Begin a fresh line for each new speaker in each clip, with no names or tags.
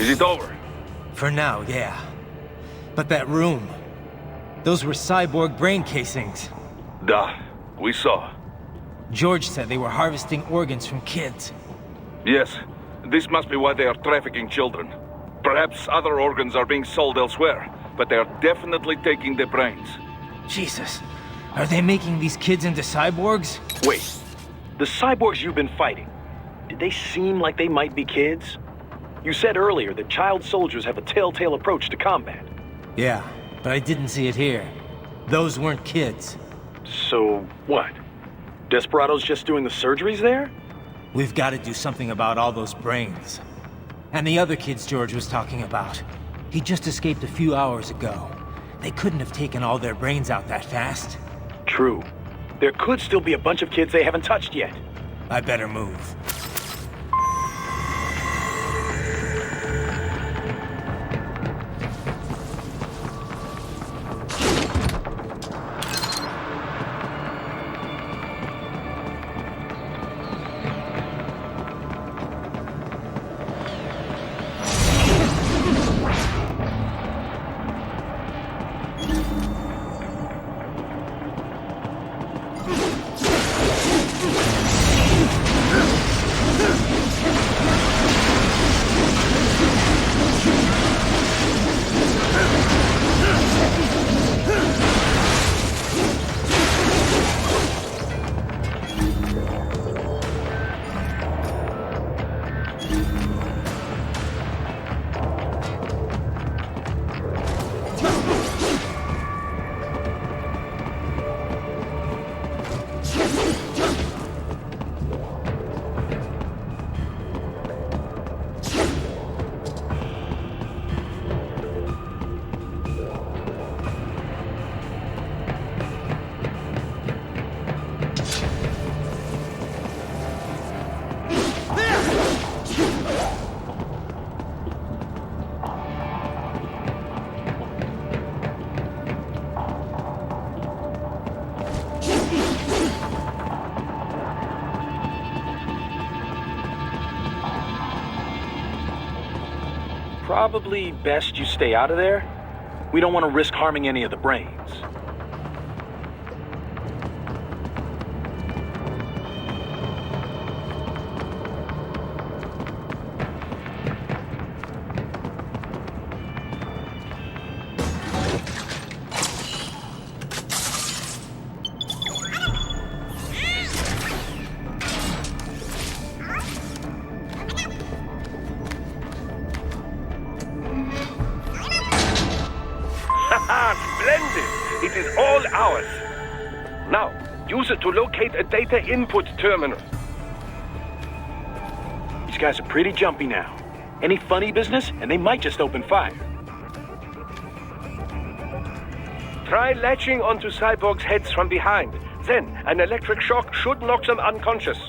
Is it over?
For now, yeah. But that room... those were cyborg brain casings.
Duh. We saw.
George said they were harvesting organs from kids.
Yes. This must be why they are trafficking children. Perhaps other organs are being sold elsewhere, but they are definitely taking the brains.
Jesus. Are they making these kids into cyborgs?
Wait. The cyborgs you've been fighting, did they seem like they might be kids? You said earlier that child soldiers have a telltale approach to combat.
Yeah, but I didn't see it here. Those weren't kids.
So, what? Desperado's just doing the surgeries there?
We've got to do something about all those brains. And the other kids George was talking about. He just escaped a few hours ago. They couldn't have taken all their brains out that fast.
True. There could still be a bunch of kids they haven't touched yet.
I better move.
Probably best you stay out of there. We don't want to risk harming any of the brains.
ours. Now, use it to locate a data input terminal.
These guys are pretty jumpy now. Any funny business, and they might just open fire.
Try latching onto Cyborg's heads from behind. Then, an electric shock should knock them unconscious.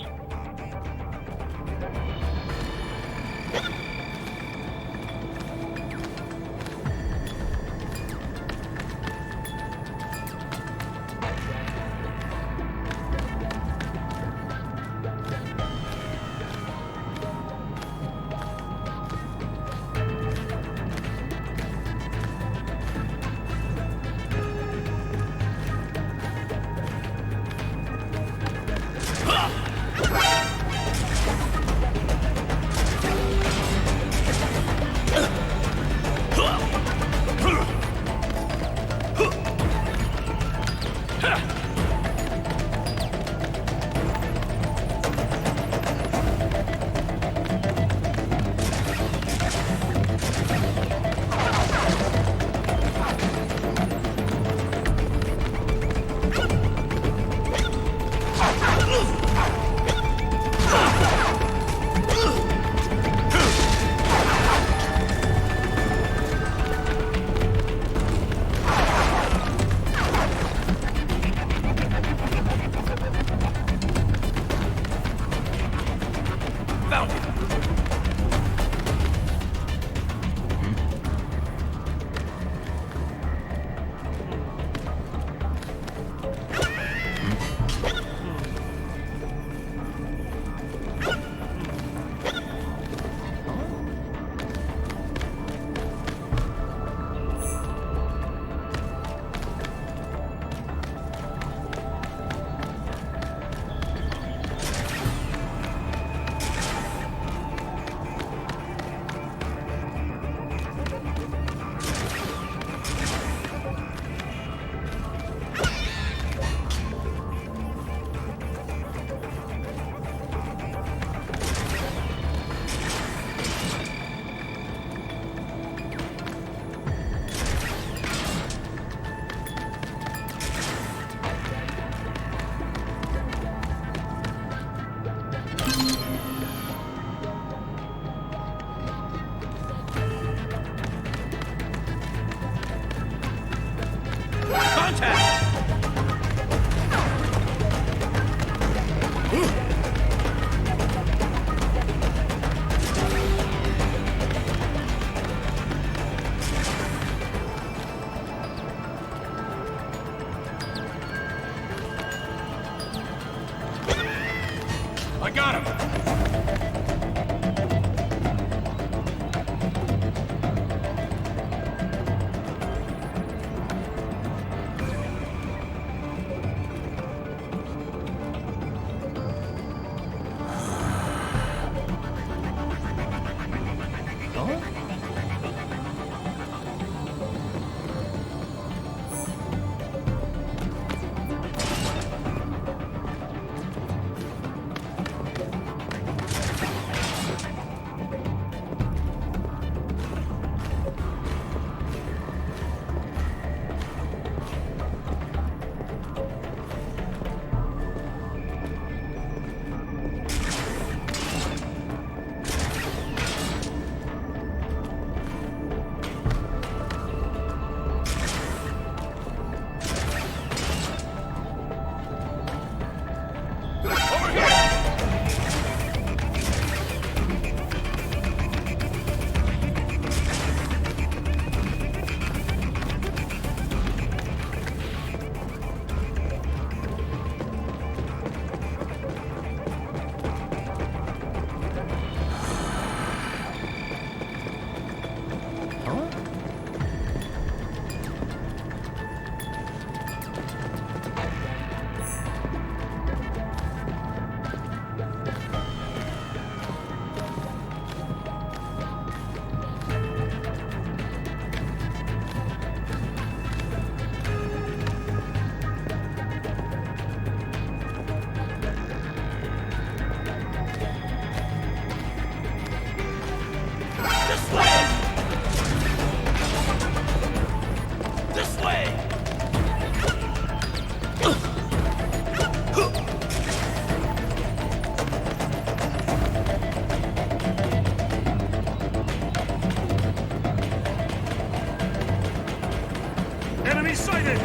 sighted!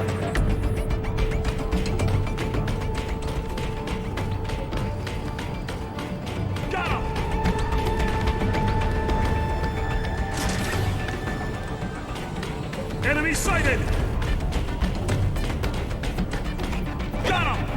Got him! Enemy sighted! Got him!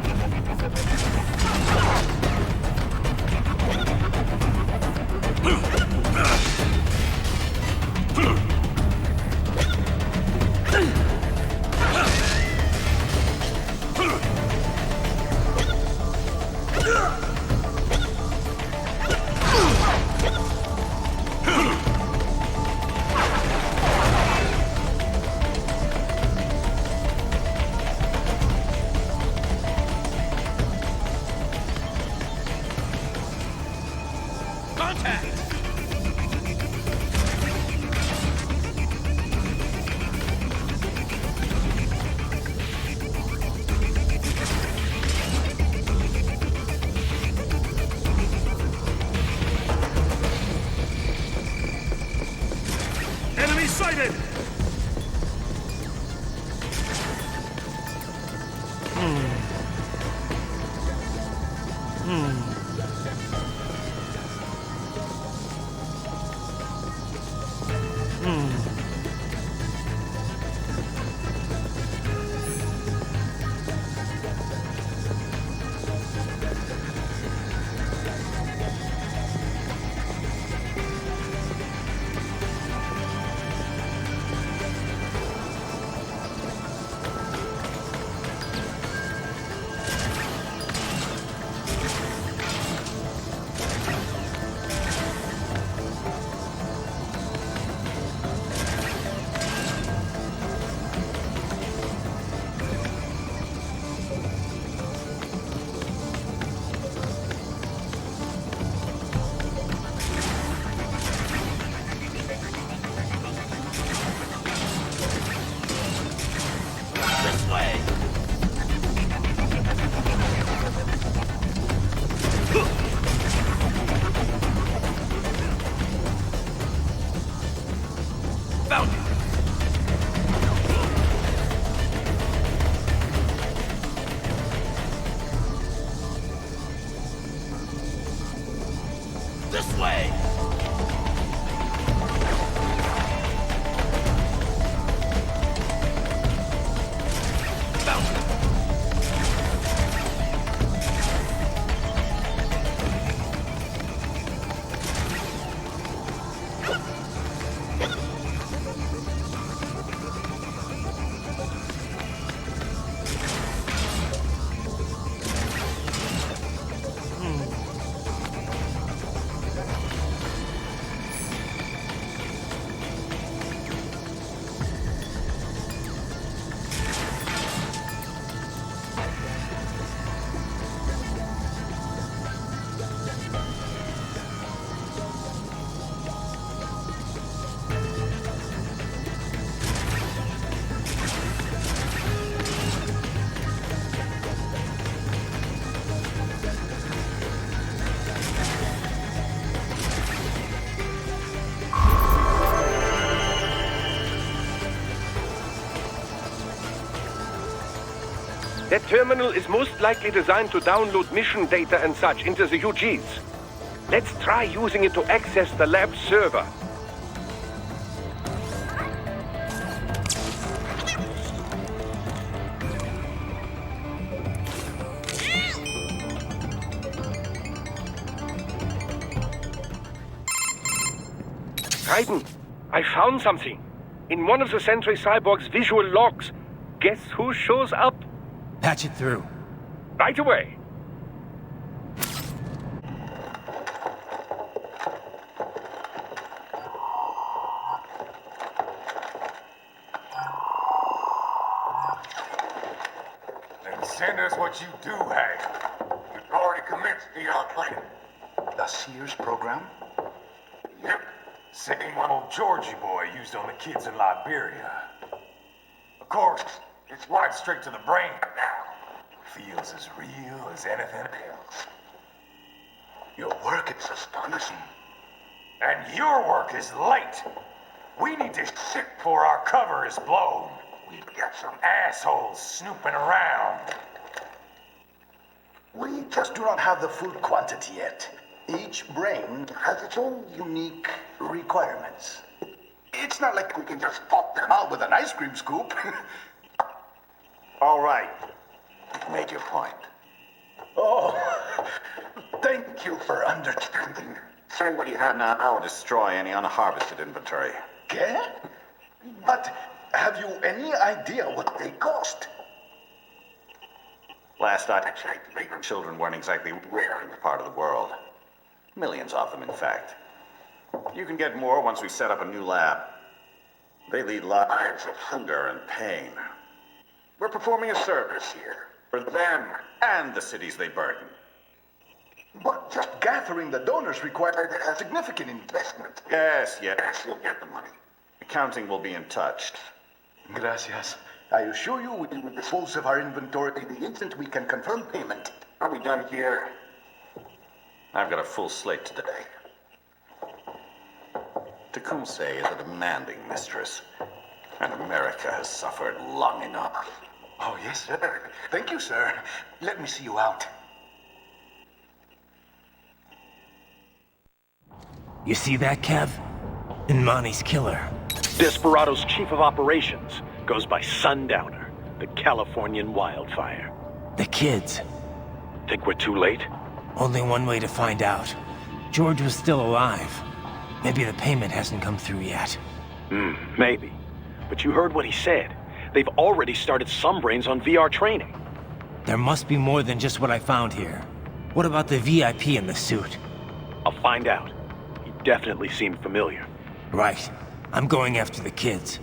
Enemy sighted!
This way!
That terminal is most likely designed to download mission data and such into the UGs. Let's try using it to access the lab server. Raiden, I found something. In one of the Sentry Cyborg's visual logs. Guess who shows up?
Patch it through.
Right away.
Then send us what you do have. We've already commenced the plan.
The Sears program?
Yep. Same one old Georgie boy used on the kids in Liberia. Of course, it's right straight to the brain now. Feels as real as anything else.
Your work is astonishing.
And your work is late. We need to ship before our cover is blown. we'd get some assholes snooping around.
We just do not have the full quantity yet. Each brain has its own unique requirements. It's not like we can just pop them out with an ice cream scoop.
All right. You've made your point.
Oh, thank you for understanding.
Say what you have now. Destroy any unharvested inventory.
Okay? But have you any idea what they cost?
Last I checked, Raiden children weren't exactly rare in the part of the world. Millions of them, in fact. You can get more once we set up a new lab. They lead lives of hunger and pain. We're performing a service here. For them and the cities they burden.
But just gathering the donors required a significant investment.
Yes, you'll get the money. Accounting will be in touch.
Gracias. I assure you we will dispose of our inventory the instant we can confirm payment.
Are we done here? I've got a full slate today. Tecumseh is a demanding mistress, and America has suffered long enough.
Oh, yes, sir. Thank you, sir. Let me see you out.
You see that, Kev? Inmani's killer.
Desperado's chief of operations goes by Sundowner, the Californian wildfire.
The kids.
Think we're too late?
Only one way to find out. George was still alive. Maybe the payment hasn't come through yet.
Maybe. But you heard what he said. They've already started some brains on VR training.
There must be more than just what I found here. What about the VIP in the suit?
I'll find out. He definitely seemed familiar.
Right. I'm going after the kids.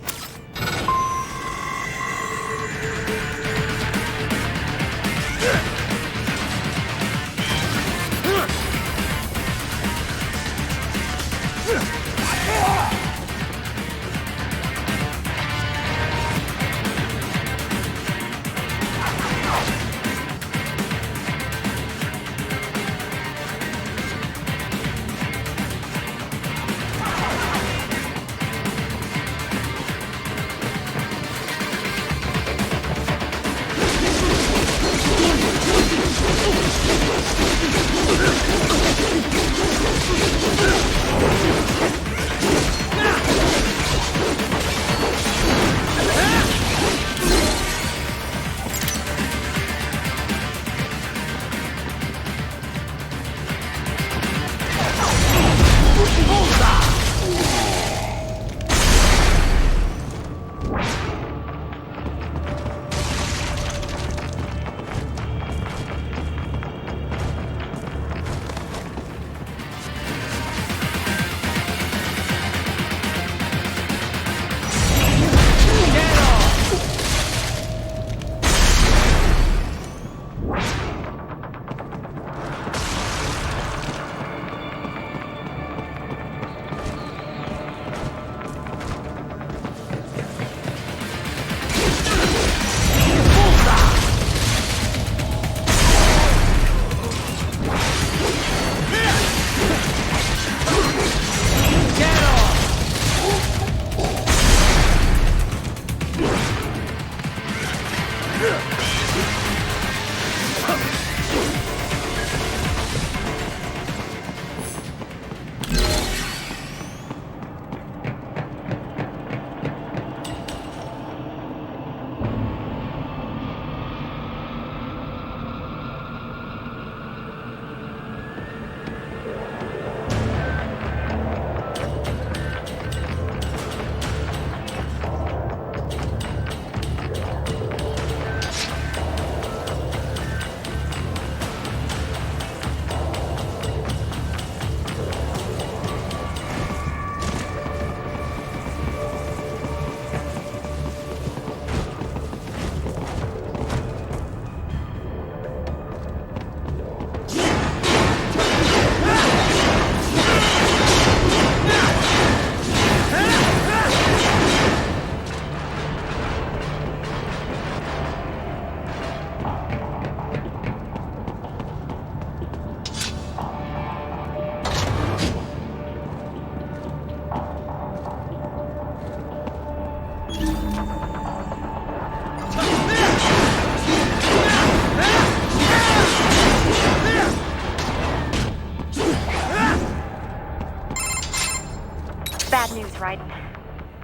Bad news, Raiden.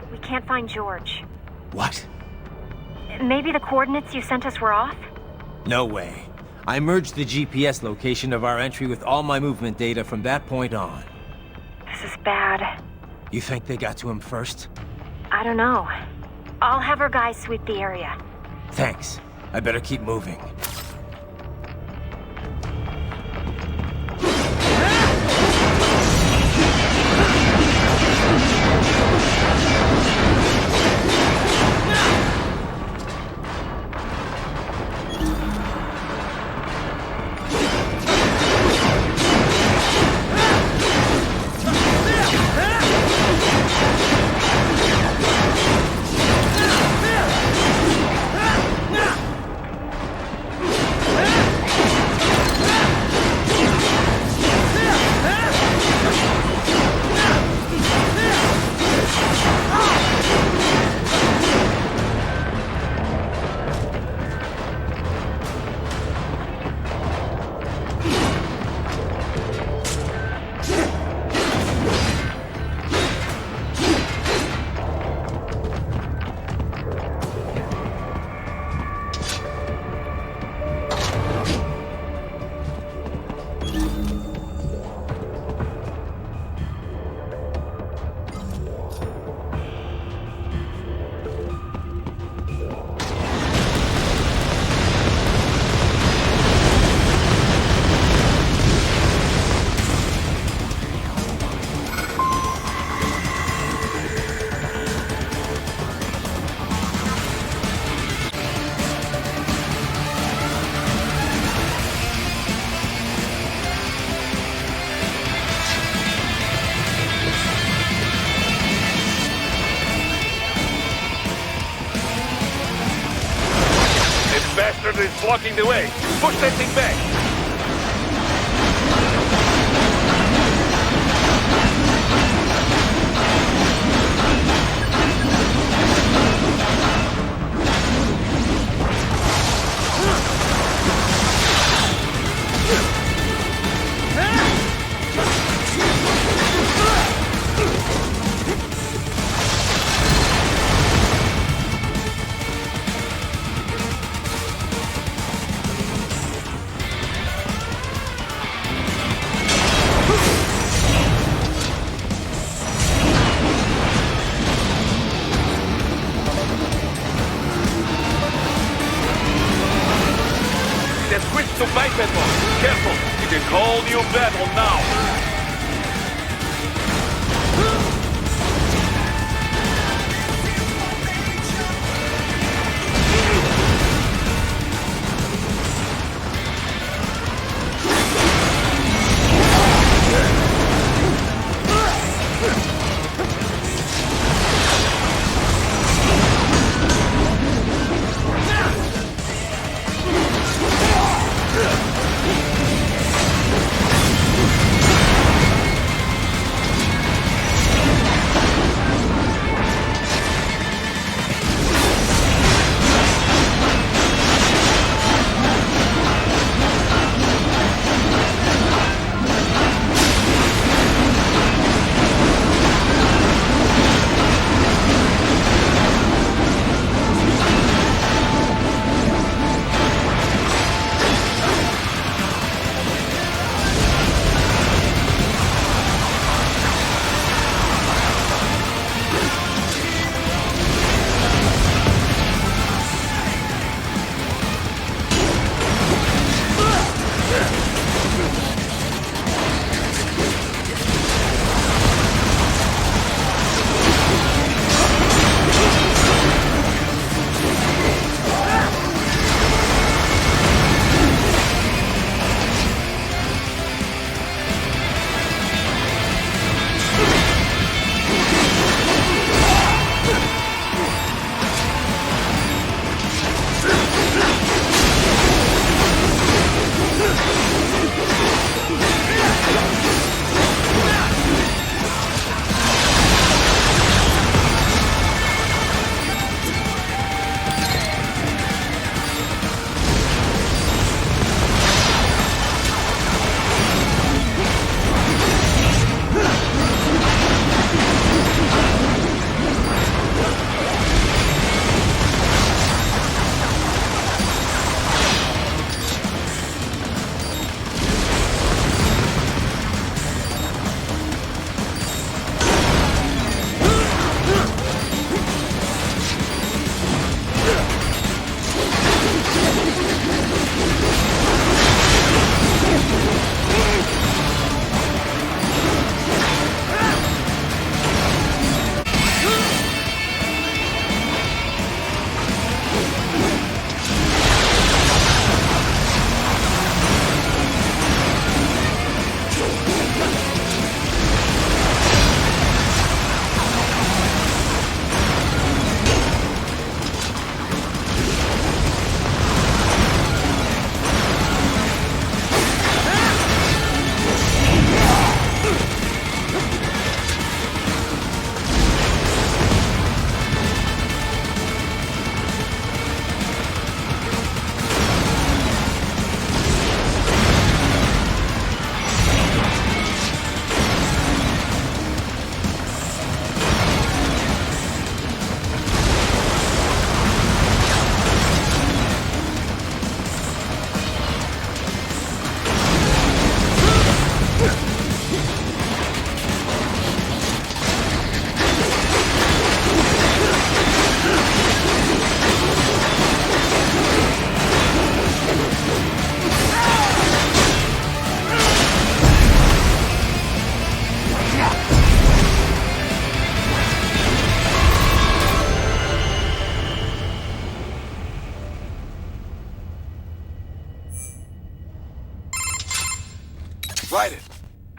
We can't find George.
What?
Maybe the coordinates you sent us were off?
No way. I merged the GPS location of our entry with all my movement data from that point on.
This is bad.
You think they got to him first?
I don't know. I'll have our guys sweep the area.
Thanks. I better keep moving.
Bastard is blocking the way. Push that thing back. To biped mode. Careful, it is whole new battle now.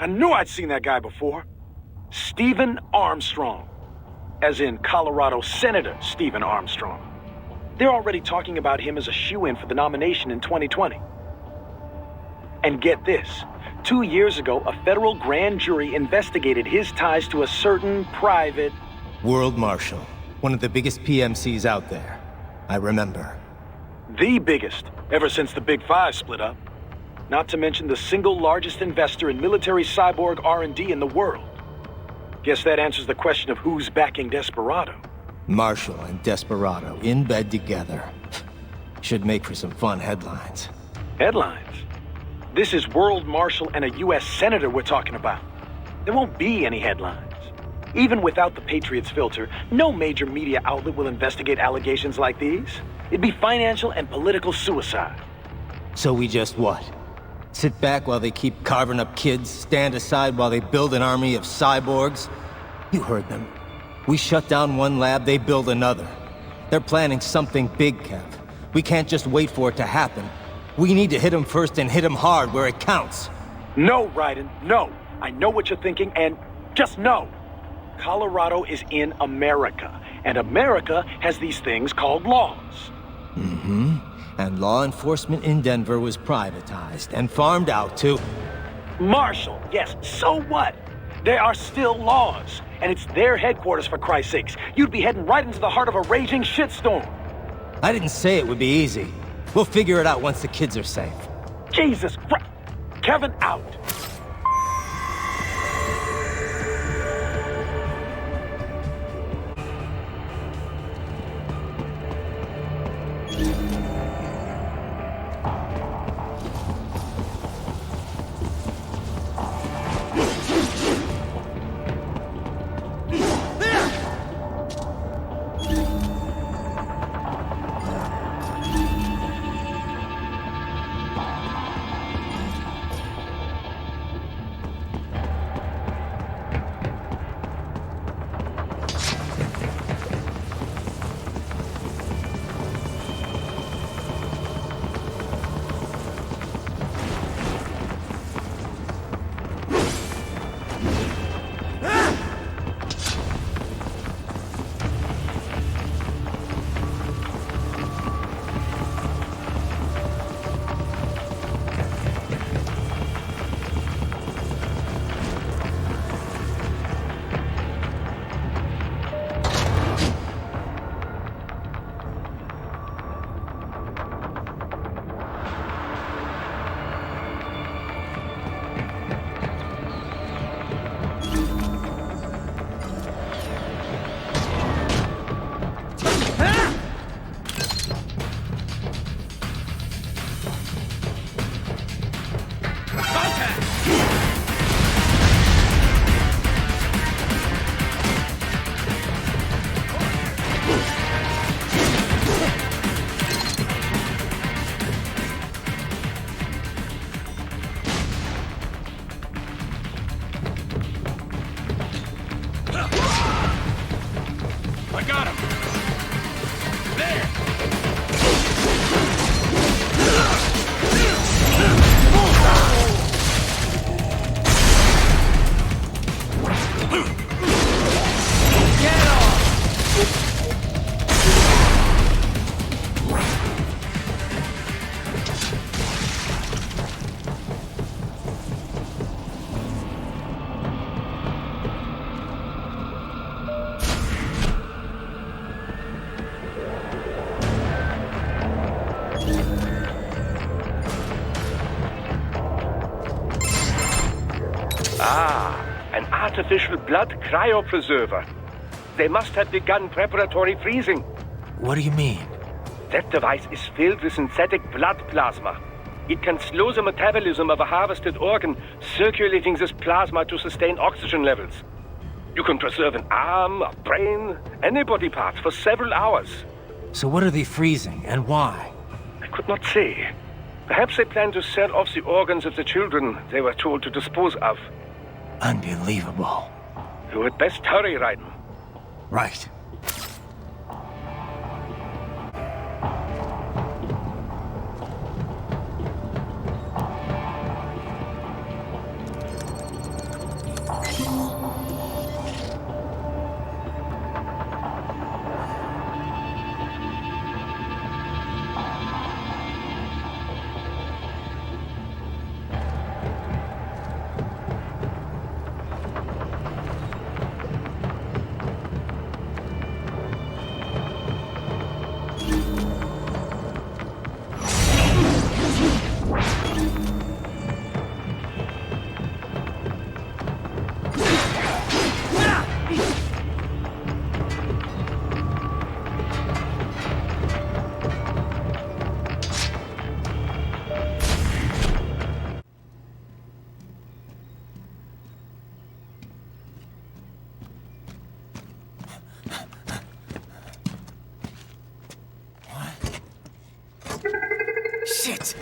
I knew I'd seen that guy before. Stephen Armstrong. As in Colorado Senator Stephen Armstrong. They're already talking about him as a shoo-in for the nomination in 2020. And get this. 2 years ago, a federal grand jury investigated his ties to a certain private...
World Marshal. One of the biggest PMCs out there. I remember.
The biggest, ever since the Big Five split up. Not to mention the single largest investor in military cyborg R&D in the world. Guess that answers the question of who's backing Desperado.
Marshall and Desperado in bed together. Should make for some fun headlines.
Headlines? This is World Marshal and a U.S. Senator we're talking about. There won't be any headlines. Even without the Patriots filter, no major media outlet will investigate allegations like these. It'd be financial and political suicide.
So we just what? Sit back while they keep carving up kids, stand aside while they build an army of cyborgs? You heard them. We shut down one lab, they build another. They're planning something big, Kev. We can't just wait for it to happen. We need to hit them first and hit them hard where it counts.
No, Raiden, no. I know what you're thinking, and just no. Colorado is in America, and America has these things called laws.
Mm-hmm. And law enforcement in Denver was privatized and farmed out to...
Marshall, yes, so what? There are still laws, and it's their headquarters, for Christ's sakes. You'd be heading right into the heart of a raging shitstorm.
I didn't say it would be easy. We'll figure it out once the kids are safe.
Jesus Christ! Kevin, out!
An artificial blood cryopreserver. They must have begun preparatory freezing.
What do you mean?
That device is filled with synthetic blood plasma. It can slow the metabolism of a harvested organ, circulating this plasma to sustain oxygen levels. You can preserve an arm, a brain, any body part for several hours.
So what are they freezing, and why?
I could not say. Perhaps they plan to sell off the organs of the children they were told to dispose of.
Unbelievable.
You had best hurry, Raiden.
Right.
Shit!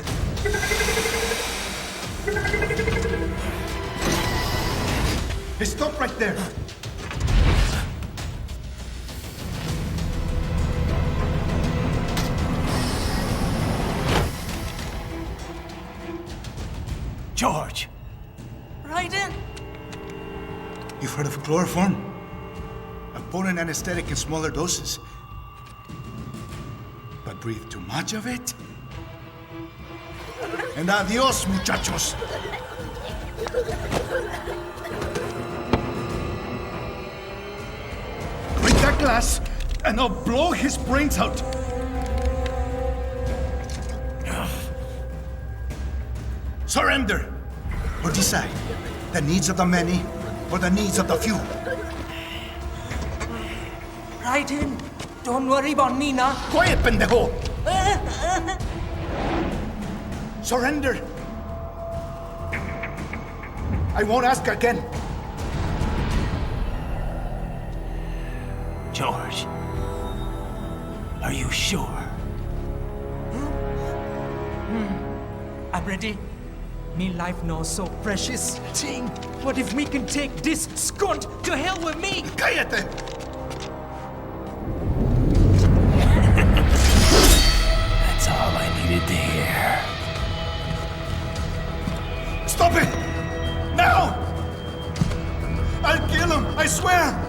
Hey, stop right there!
George! Raiden!
You've heard of chloroform? A potent anesthetic in smaller doses. But breathe too much of it? And adios, muchachos! Break that glass, and I'll blow his brains out! Surrender! Or decide. The needs of the many, or the needs of the few.
Raiden! Don't worry about me now.
Quiet, pendejo! Surrender! I won't ask again.
George, are you sure? I'm ready. Me life now so precious. Ting, what if we can take this skunt to hell with me?
Cállate!
That's all I needed to hear.
Stop it! Now! I'll kill him, I swear!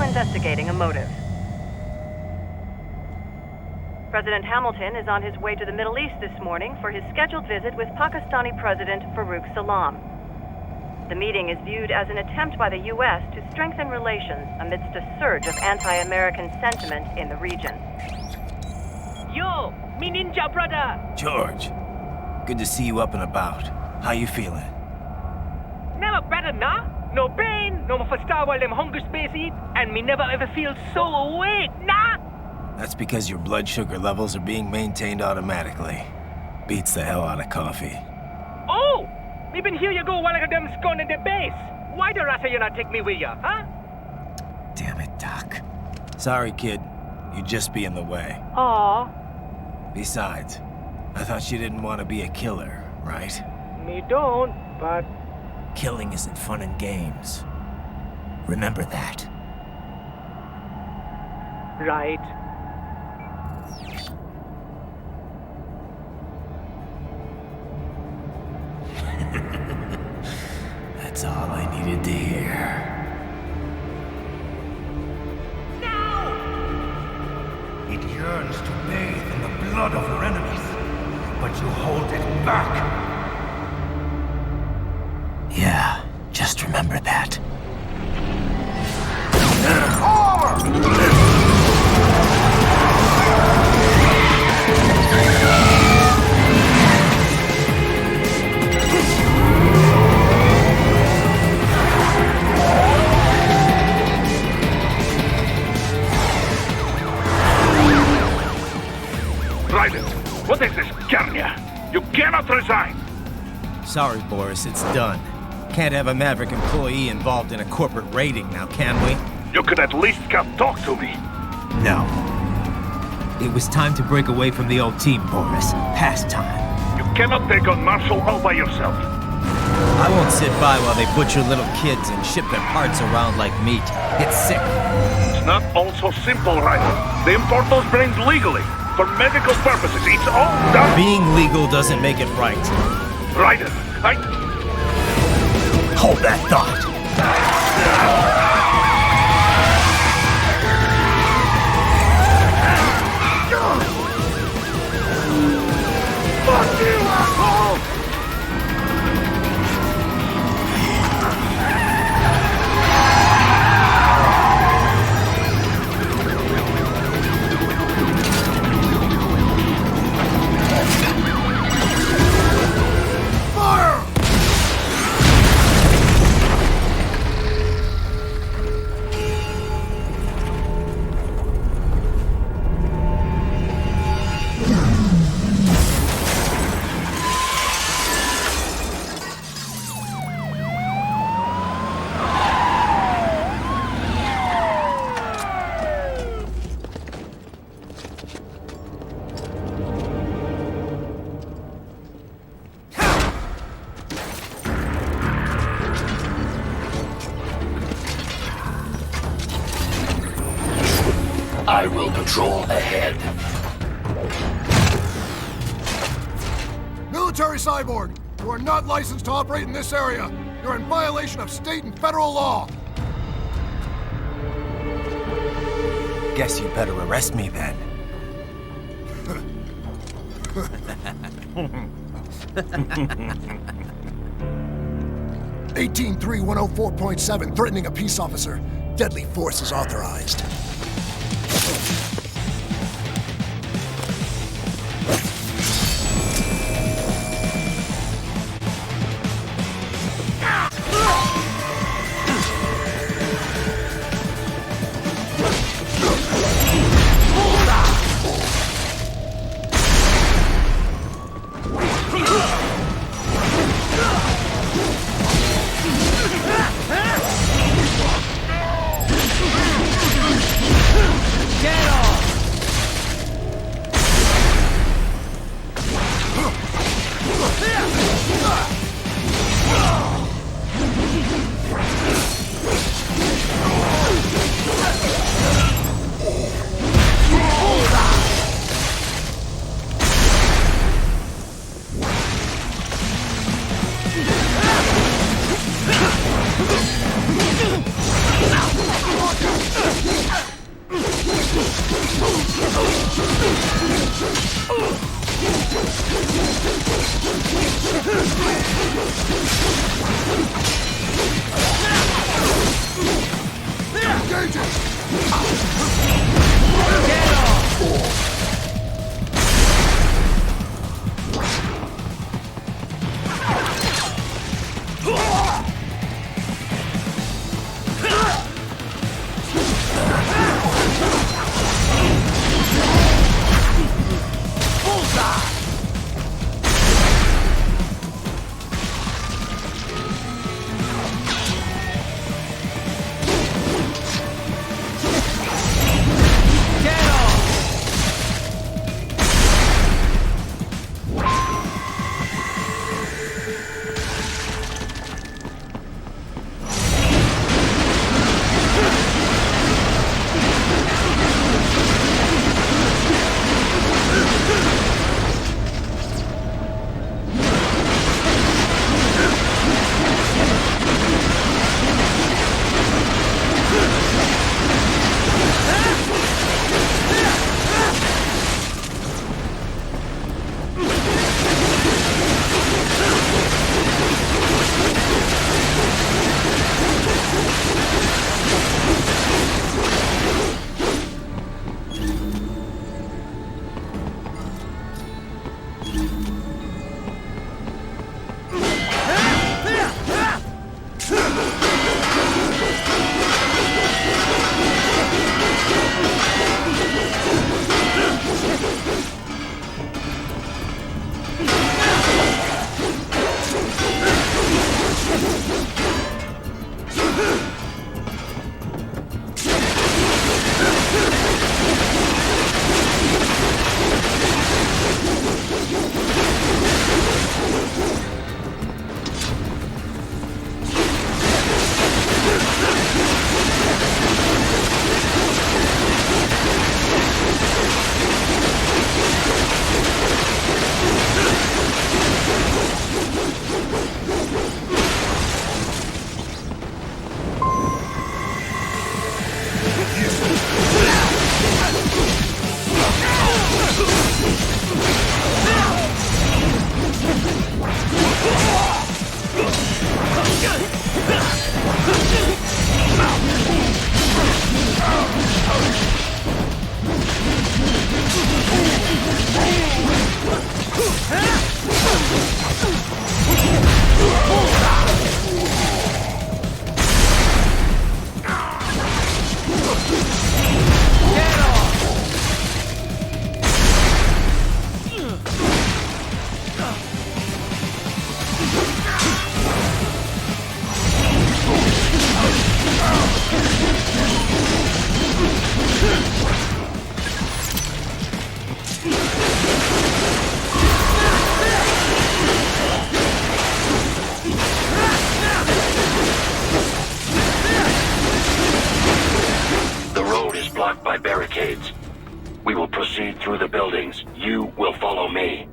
Investigating a motive. President Hamilton is on his way to the Middle East this morning for his scheduled visit with Pakistani President Farouk Salam. The meeting is viewed as an attempt by the U.S. to strengthen relations amidst a surge of anti-American sentiment in the region.
Yo, me ninja brother!
George, good to see you up and about. How you feeling?
Never better, nah? No pain, no more star while them hunger space eat, and me never ever feel so awake, nah?
That's because your blood sugar levels are being maintained automatically. Beats the hell out of coffee.
Oh! Me been here you go while I got them scone in the base. Why the rasa you not take me with ya, huh?
Damn it, Doc. Sorry, kid. You'd just be in the way.
Aw.
Besides, I thought you didn't want to be a killer, right?
Me don't, but...
Killing isn't fun and games. Remember that.
Right.
That's all I needed to hear.
No! It yearns to bathe in the blood of your enemies, but you hold it back.
Yeah, just remember that.
Raiden, what is this, Garnia? You cannot resign!
Sorry, Boris, it's done. Can't have a Maverick employee involved in a corporate raiding now, can we?
You could at least come talk to me.
No. It was time to break away from the old team, Boris. Past time.
You cannot take on martial law by yourself.
I won't sit by while they butcher little kids and ship their parts around like meat. It's sick.
It's not all so simple, Raiden. They import those brains legally. For medical purposes. It's all done.
Being legal doesn't make it right.
Raiden,
Hold that thought.
Fuck you, asshole!
I will patrol ahead.
Military Cyborg, you are not licensed to operate in this area. You're in violation of state and federal law.
Guess you better arrest me then.
18-3-104.7, threatening a peace officer. Deadly force is authorized.
through the buildings. You will follow me.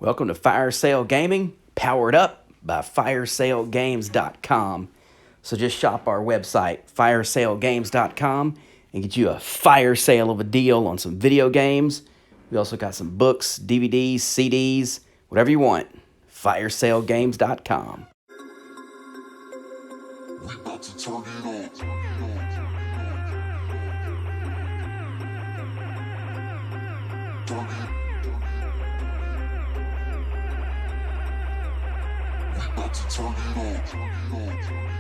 Welcome to Fire Sale Gaming, powered up by firesalegames.com. So just shop our website, firesalegames.com, and get you a fire sale of a deal on some video games. We also got some books, DVDs, CDs, whatever you want. firesalegames.com.
We about to turn it on. Turn it on.